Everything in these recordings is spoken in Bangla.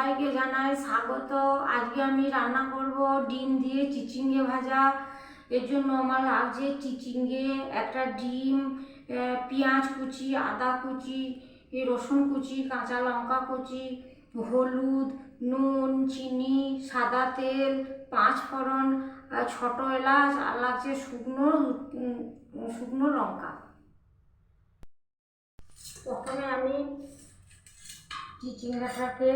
সবাইকে জানাই স্বাগত। আজকে আমি রান্না করব ডিম দিয়ে চিচিঙ্গে ভাজা। এর জন্য আমার লাগছে চিচিঙ্গে, একটা ডিম, পেঁয়াজ কুচি, আদা কুচি, রসুন কুচি, কাঁচা লঙ্কা কুচি, হলুদ, নুন, চিনি, সাদা তেল, 5 ফোড়ন, ছোট এলাচ, আর লাগছে শুকনো শুকনো লঙ্কা। প্রথমে আমি চিচিঙ্গাটাকে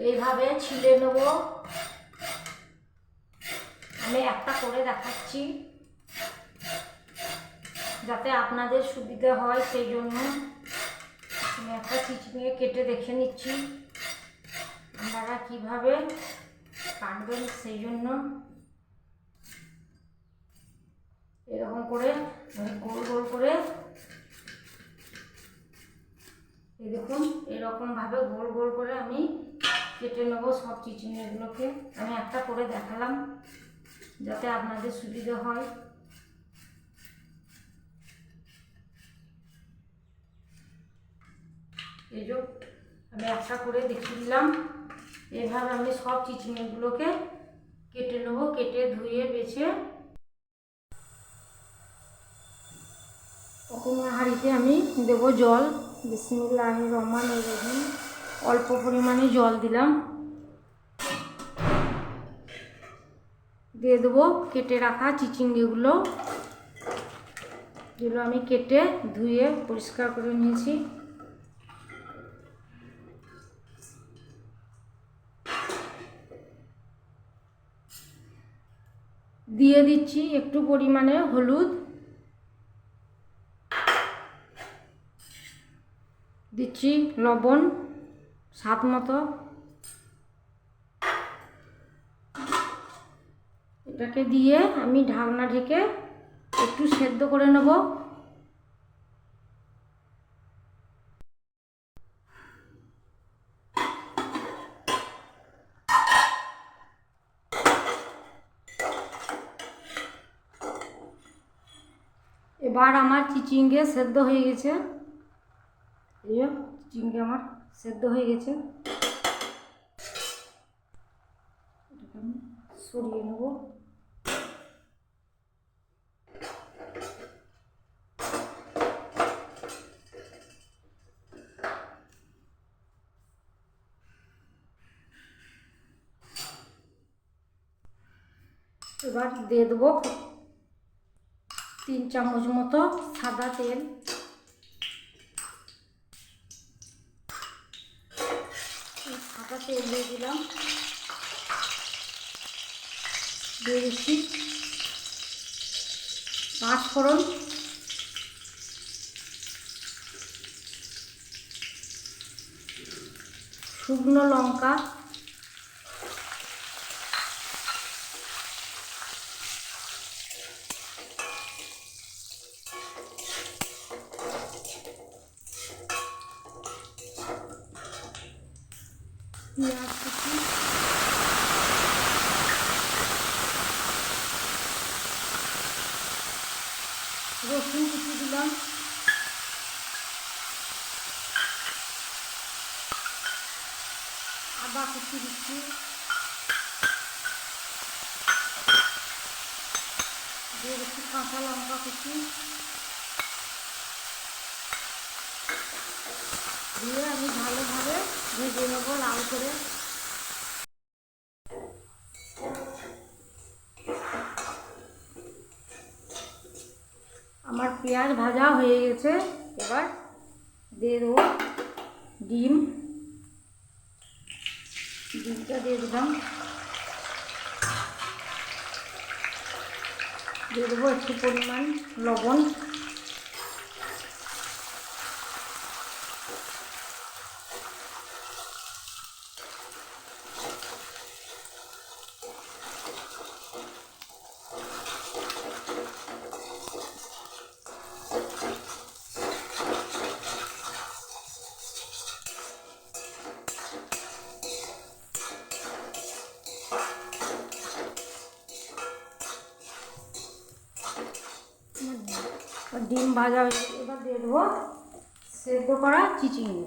এইভাবে ছিলে নেব। আমি একটা করে দেখাচ্ছি যাতে আপনাদের সুবিধা হয়, সেই জন্য আমি একটা চিচিঙ্গে কেটে দেখে নিচ্ছি আপনারা কীভাবে কাটবেন। সেই জন্য এরকম করে গোল গোল করে, এই দেখুন এরকমভাবে গোল গোল করে আমি কেটে নেব সব চিচিঙ্গেগুলোকে। আমি একটা করে দেখালাম যাতে আপনাদের সুবিধা হয়। এই যে আমি একটা করে দেখিয়ে দিলাম। এইভাবে আমি সব চিচিঙ্গেগুলোকে কেটে নেব, কেটে ধুয়ে বেছে প্রথমে হাঁড়িতে আমি দেব জল। বিসমিল্লাহির রহমানির রহিম। অল্প পরিমাণে জল দিলাম, দিয়ে দেবো কেটে রাখা চিচিঙ্গেগুলো, যেগুলো আমি কেটে ধুয়ে পরিষ্কার করে নিয়েছি। দিয়ে দিচ্ছি একটু পরিমাণে হলুদ, দিচ্ছি লবণ স্বাদ মতো। এটাকে দিয়ে আমি ঢাকনা ঢেকে একটু সেদ্ধ করে নেব। এবার আমার চিচিঙ্গে সেদ্ধ হয়ে গেছে। এই যে চিচিঙ্গে আমার সেদ্ধ হয়ে গেছে, এটাকে আমি সরিয়ে নেব। এবার দিয়ে দেবো 3 চামচ মতো সাদা তেল। সাদা তেল দিয়ে দিলাম, দিয়ে দিচ্ছি 5 ফোড়ন, শুকনো লঙ্কা, পেঁয়াজ কুচি, রসুন কুচি দিলাম, আদা কুচি দিচ্ছি, দিয়ে দিচ্ছি কাঁচা লঙ্কা কুচি, দিয়ে আমি ভালোভাবে ভেজে নেবো লাল করে। আমার পেঁয়াজ ভাজা হয়ে গেছে। এবার দিয়ে দেবো ডিমটা দিয়ে দিলাম, দিয়ে দেবো একটু পরিমাণ লবণ, ডিম ভাজা হয়ে। এবার দিয়ে দেবো সেদ্ধ করা চিচিঙ্গে।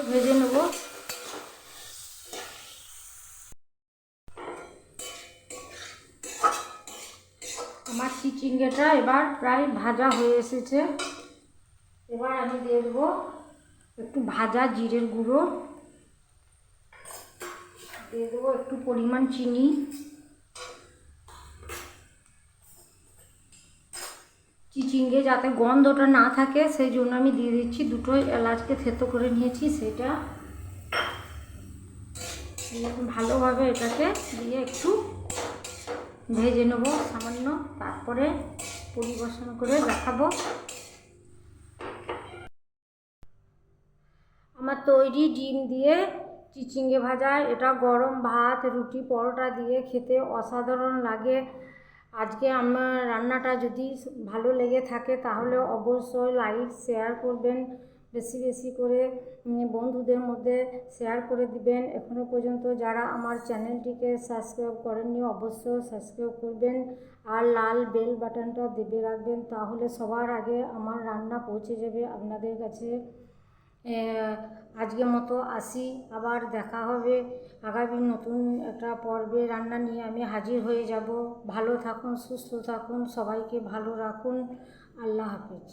ভেজে নেব। আমার চিচিঙ্গাটা এবার প্রায় ভাজা হয়ে এসেছে। এবার আমি দিয়ে দেবো একটু ভাজা জিরের গুঁড়ো, দিয়ে দেবো একটু পরিমাণ চিনি, চিচিঙ্গে যাতে গন্ধটা না থাকে সেই জন্য আমি দিয়ে দিচ্ছি দুটো এলাচকে থেতো করে নিয়েছি সেটা। ভালোভাবে এটাকে দিয়ে একটু ভেজে নেব সামান্য, তারপরে পরিবেশন করে দেখাবো। আমার তৈরি ডিম দিয়ে চিচিঙ্গে ভাজা, এটা গরম ভাত, রুটি, পরোটা দিয়ে খেতে অসাধারণ লাগে। আজকে আমার রান্নাটা যদি ভালো লেগে থাকে তাহলে অবশ্যই লাইক শেয়ার করবেন, বেশি বেশি করে বন্ধুদের মধ্যে শেয়ার করে দিবেন। এখনও পর্যন্ত যারা আমার চ্যানেলটিকে সাবস্ক্রাইব করেননি অবশ্যই সাবস্ক্রাইব করবেন আর লাল বেল বাটনটা দেবে রাখবেন, তাহলে সবার আগে আমার রান্না পৌঁছে যাবে আপনাদের কাছে। আজকের মতো আসি, আবার দেখা হবে আগামী নতুন একটা পর্বে। রান্না নিয়ে আমি হাজির হয়ে যাব। ভালো থাকুন, সুস্থ থাকুন, সবাইকে ভালো রাখুন। আল্লাহ হাফেজ।